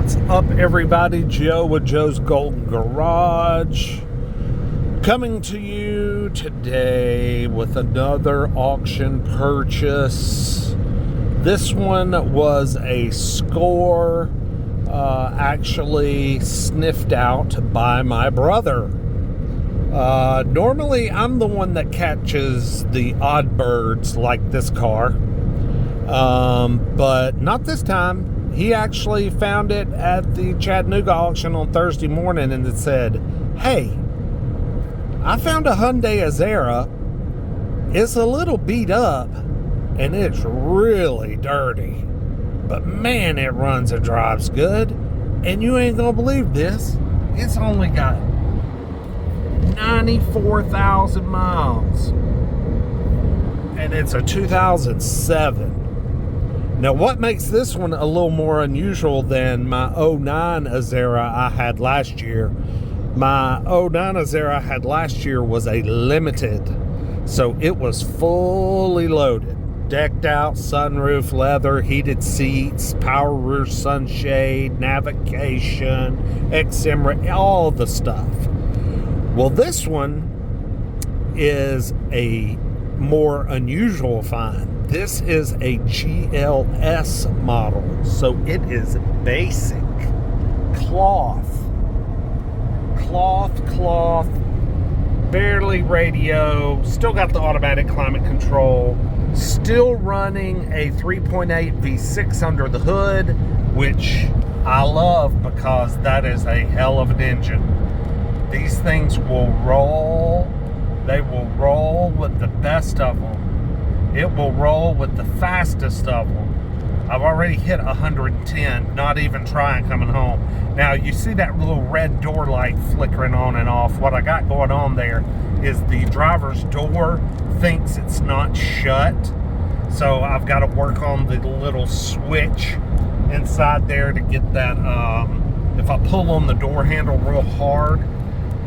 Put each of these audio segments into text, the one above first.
What's up, everybody? Joe with Joe's Golden Garage, coming to you today with another auction purchase. This one was a score, actually sniffed out by my brother. Normally I'm the one that catches the odd birds like this car, but not this time. He actually found it at the Chattanooga auction on Thursday morning, and it said, "Hey, I found a Hyundai Azera. It's a little beat up, and it's really dirty. But man, it runs and drives good. And you ain't gonna believe this. It's only got 94,000 miles. And it's a 2007. Now, what makes this one a little more unusual than my 09 Azera I had last year? My 09 Azera I had last year was a limited, so it was fully loaded. Decked out, sunroof, leather, heated seats, power rear sunshade, navigation, XM, all the stuff. Well, this one is a more unusual find. This is a GLS model, so it is basic cloth, barely radio, still got the automatic climate control, still running a 3.8 V6 under the hood, which I love because that is a hell of an engine. These things will roll. They will roll with the best of them. It will roll with the fastest of them. I've already hit 110, not even trying coming home. Now, you see that little red door light flickering on and off. What I got going on there is the driver's door thinks it's not shut. So I've got to work on the little switch inside there to get that. If I pull on the door handle real hard,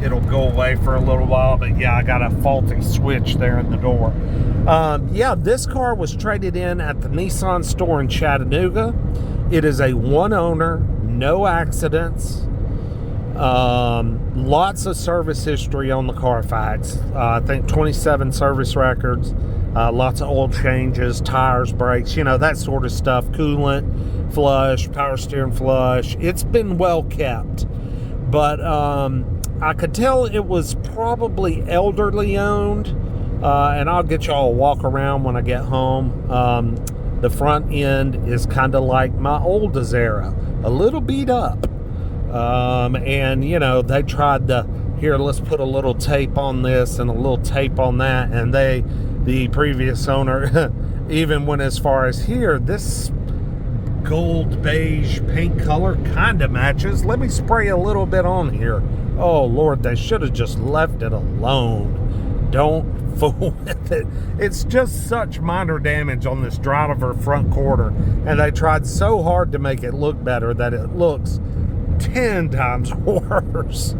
it'll go away for a little while. But yeah, I got a faulty switch there in the door. Yeah, this car was traded in at the Nissan store in Chattanooga. It is a one owner, no accidents, lots of service history on the Carfax. I think 27 service records, lots of oil changes, tires, brakes, you know, that sort of stuff. Coolant, flush, power steering flush. It's been well kept, but I could tell it was probably elderly owned. And I'll get y'all a walk around when I get home. The front end is kind of like my old Azera, a little beat up. And, you know, they tried to, here, let's put a little tape on this and a little tape on that. And the previous owner, even went as far as here, this gold beige paint color kind of matches. Let me spray a little bit on here. Oh, Lord, they should have just left it alone. Don't fool with it. It's just such minor damage on this driver front quarter, and they tried so hard to make it look better that it looks 10 times worse.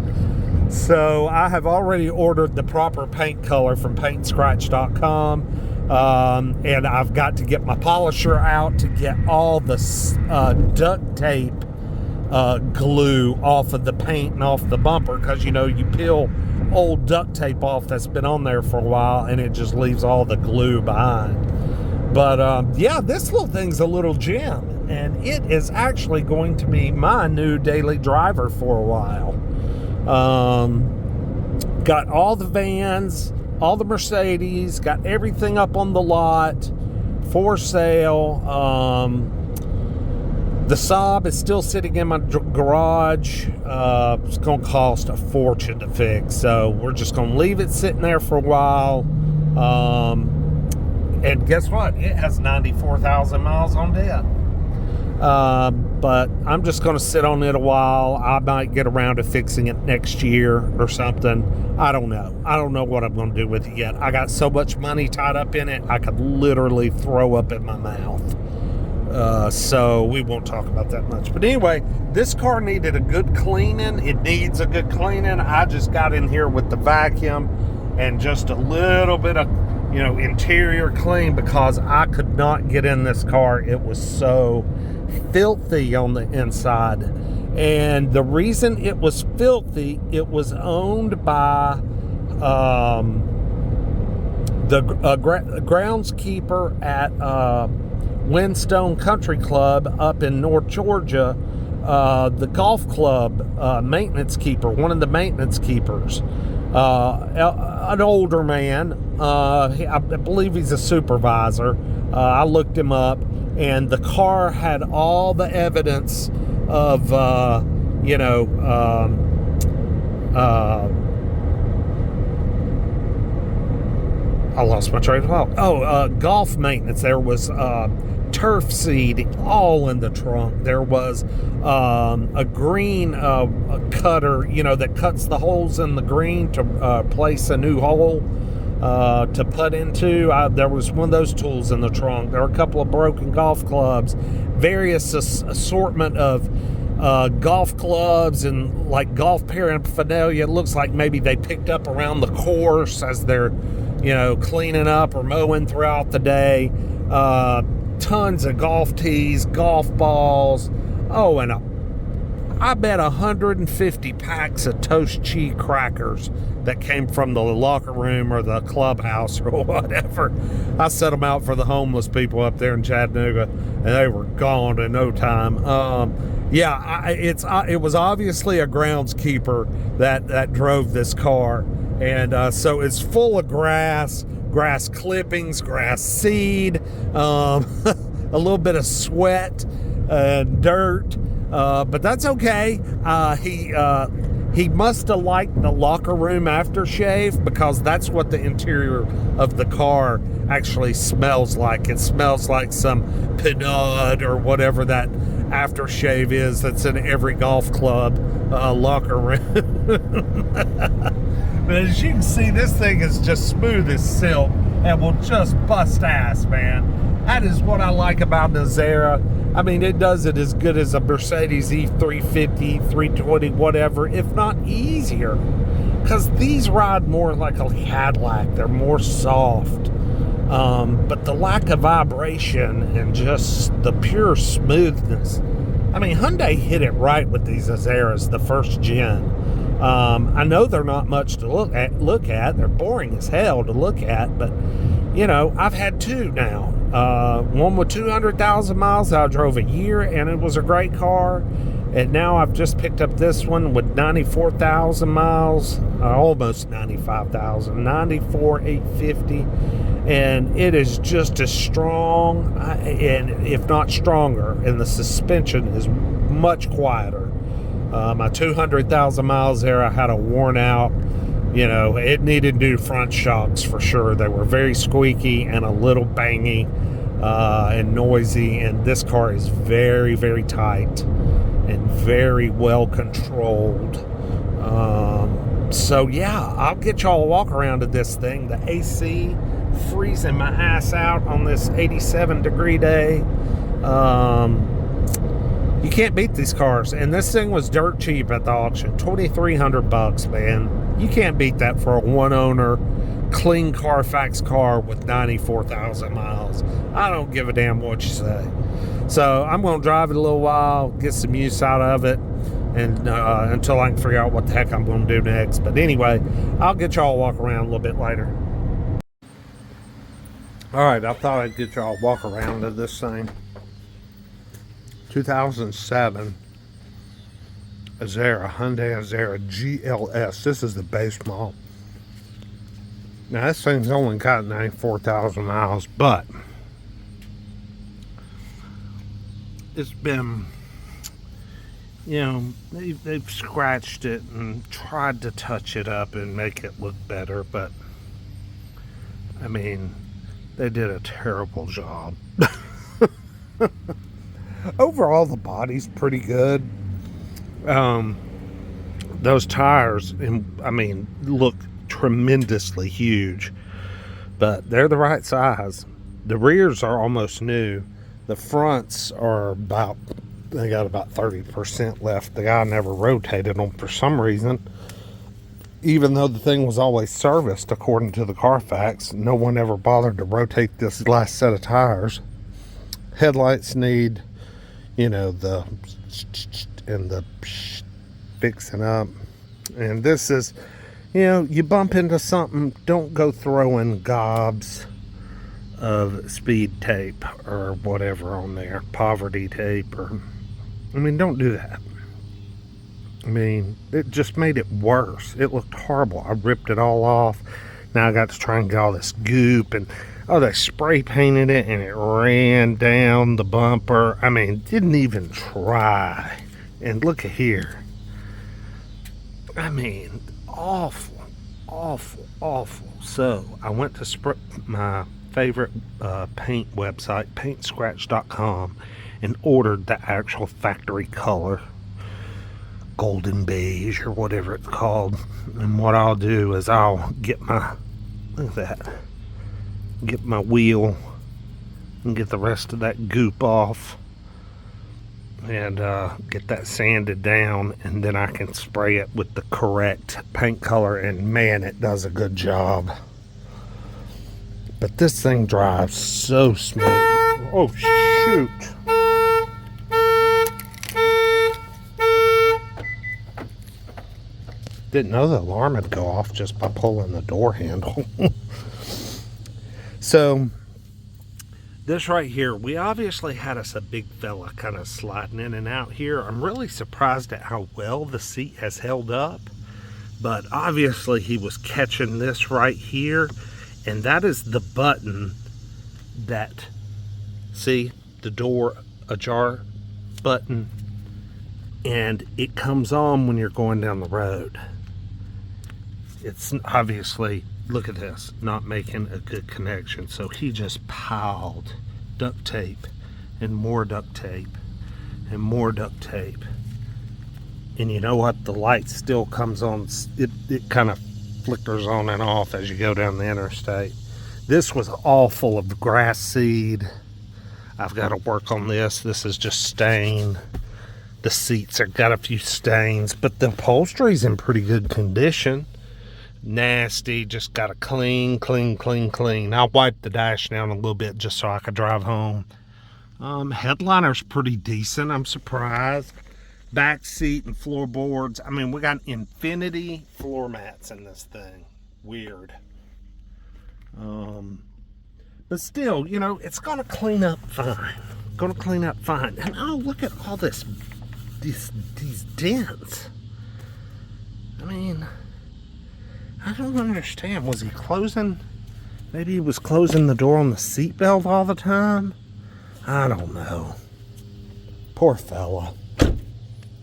So I have already ordered the proper paint color from paintscratch.com, and I've got to get my polisher out to get all the duct tape glue off of the paint and off the bumper, because, you know, you peel old duct tape off that's been on there for a while and it just leaves all the glue behind. But yeah, this little thing's a little gem, and it is actually going to be my new daily driver for a while. Got all the vans, all the Mercedes, got everything up on the lot for sale. The Saab is still sitting in my garage. It's going to cost a fortune to fix, so we're just going to leave it sitting there for a while. And guess what? It has 94,000 miles on dead. But I'm just going to sit on it a while. I might get around to fixing it next year or something. I don't know. I don't know what I'm going to do with it yet. I got so much money tied up in it, I could literally throw up in my mouth. So we won't talk about that much. But anyway, this car needed a good cleaning. It needs a good cleaning. I just got in here with the vacuum and just a little bit of, you know, interior clean, because I could not get in this car. It was so filthy on the inside. And the reason it was filthy, it was owned by the groundskeeper at Windstone Country Club up in North Georgia, the golf club maintenance keeper, one of the maintenance keepers, an older man. I believe he's a supervisor. I looked him up, and the car had all the evidence of, I lost my train of thought. Golf maintenance. There was turf seed all in the trunk. There was a green cutter, that cuts the holes in the green to place a new hole to put into. There was one of those tools in the trunk. There were a couple of broken golf clubs, various assortment of golf clubs and like golf paraphernalia. It looks like maybe they picked up around the course as they're cleaning up or mowing throughout the day. Tons of golf tees, golf balls. Oh, and I bet 150 packs of toast cheese crackers that came from the locker room or the clubhouse or whatever. I set them out for the homeless people up there in Chattanooga, and they were gone in no time. It was obviously a groundskeeper that drove this car, and so it's full of grass clippings, grass seed, a little bit of sweat, dirt, but that's okay. He must have liked the locker room aftershave, because that's what the interior of the car actually smells like. It smells like some Pinot or whatever that aftershave is that's in every golf club locker room. But as you can see, this thing is just smooth as silk and will just bust ass, man. That is what I like about an Azera. I mean, it does it as good as a Mercedes E350, 320, whatever, if not easier. Because these ride more like a Cadillac. They're more soft. But the lack of vibration and just the pure smoothness. I mean, Hyundai hit it right with these Azeras, the first gen. I know they're not much to look at. They're boring as hell to look at, but I've had two now. One with 200,000 miles I drove a year, and it was a great car. And now I've just picked up this one with 94,000 miles, almost 95,000, 94,850, and it is just as strong, and if not stronger, and the suspension is much quieter. My 200,000 miles there, I had a worn out, it needed new front shocks for sure. They were very squeaky and a little bangy and noisy, and this car is very, very tight and very well controlled. So yeah, I'll get y'all a walk around of this thing. The AC freezing my ass out on this 87 degree day. You can't beat these cars, and this thing was dirt cheap at the auction, $2,300, man. You can't beat that for a one owner clean Carfax car with 94,000 miles. I don't give a damn what you say. So I'm going to drive it a little while, get some use out of it, and until I can figure out what the heck I'm going to do next. But anyway, I'll get y'all a walk around a little bit later. All right, I thought I'd get y'all a walk around of this thing. 2007 Azera, Hyundai Azera GLS. This is the base model. Now this thing's only got 94,000 miles, but it's been, they've scratched it and tried to touch it up and make it look better, but I mean, they did a terrible job. Overall, the body's pretty good. Those tires, look tremendously huge, but they're the right size. The rears are almost new. The fronts are they got about 30% left. The guy never rotated them for some reason. Even though the thing was always serviced according to the Carfax, no one ever bothered to rotate this last set of tires. Headlights need, you know, the and the fixing up. And this is, you know, you bump into something, don't go throwing gobs of speed tape or whatever on there, poverty tape, or, I mean, don't do that. I mean, it just made it worse. It looked horrible. I ripped it all off. Now I got to try and get all this goop, and oh, they spray painted it and it ran down the bumper. I mean, didn't even try. And look at here. I mean, awful, awful, awful. So I went to my favorite paint website, paintscratch.com, and ordered the actual factory color, golden beige or whatever it's called. And what I'll do is I'll get my, look at that, get my wheel and get the rest of that goop off, and get that sanded down, and then I can spray it with the correct paint color, and man, it does a good job. But this thing drives so smooth. Oh shoot. Didn't know the alarm would go off just by pulling the door handle. So this right here, we obviously had us a big fella kind of sliding in and out here. I'm really surprised at how well the seat has held up, but obviously he was catching this right here, and that is the button that, see, the door ajar button, and it comes on when you're going down the road. It's obviously, look at this, not making a good connection. So he just piled duct tape and more duct tape and more duct tape. And you know what? The light still comes on. It kind of flickers on and off as you go down the interstate. This was all full of grass seed. I've got to work on this. This is just stained. The seats have got a few stains, but the upholstery's in pretty good condition. Nasty, just got to clean. I'll wipe the dash down a little bit just so I could drive home. Headliner's pretty decent, I'm surprised. Back seat and floorboards, I mean, we got infinity floor mats in this thing. Weird. But still, you know, it's gonna clean up fine. And oh, look at all these dents. I mean, I don't understand. Was he closing? Maybe he was closing the door on the seatbelt all the time? I don't know. Poor fella.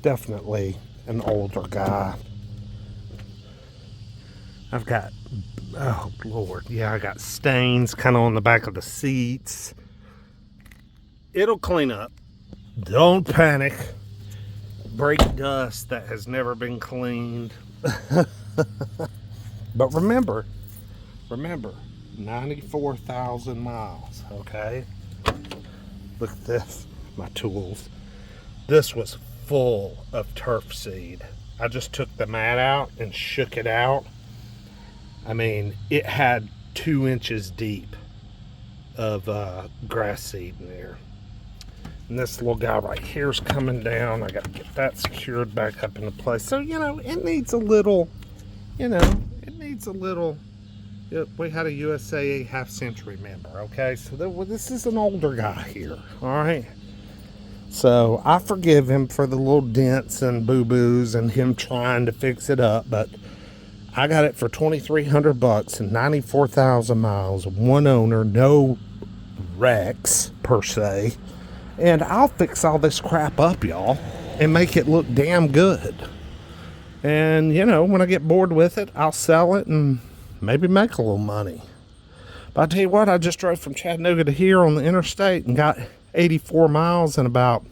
Definitely an older guy. I've got, oh Lord, yeah, I got stains kind of on the back of the seats. It'll clean up. Don't panic. Brake dust that has never been cleaned. But remember, 94,000 miles, okay? Look at this, my tools. This was full of turf seed. I just took the mat out and shook it out. I mean, it had 2 inches deep of grass seed in there. And this little guy right here is coming down. I got to get that secured back up into place. So, you know, it needs a little, we had a USA half-century member, okay? So this is an older guy here, all right? So I forgive him for the little dents and boo-boos and him trying to fix it up, but I got it for $2,300 and 94,000 miles, one owner, no wrecks per se. And I'll fix all this crap up, y'all, and make it look damn good. And, you know, when I get bored with it, I'll sell it and maybe make a little money. But I'll tell you what, I just drove from Chattanooga to here on the interstate and got 84 miles in about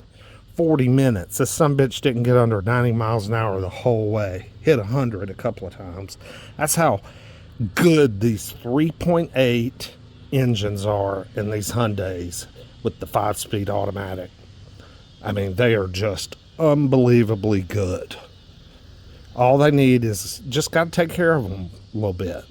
40 minutes. This sumbitch didn't get under 90 miles an hour the whole way. Hit 100 a couple of times. That's how good these 3.8 engines are in these Hyundais with the 5-speed automatic. I mean, they are just unbelievably good. All they need is just got to take care of them a little bit.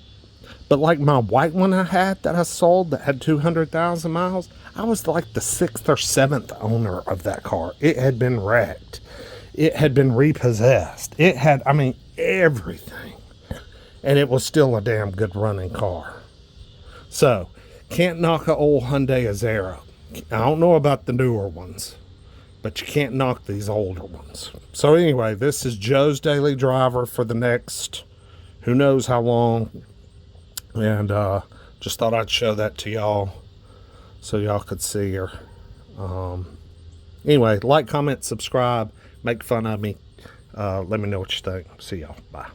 But like my white one I had that I sold that had 200,000 miles, I was like the 6th or 7th owner of that car. It had been wrecked. It had been repossessed. It had, I mean, everything. And it was still a damn good running car. So, can't knock a old Hyundai Azera. I don't know about the newer ones, but you can't knock these older ones. So anyway, this is Joe's Daily Driver for the next who knows how long. And just thought I'd show that to y'all so y'all could see her. Anyway, like, comment, subscribe, make fun of me. Let me know what you think. See y'all. Bye.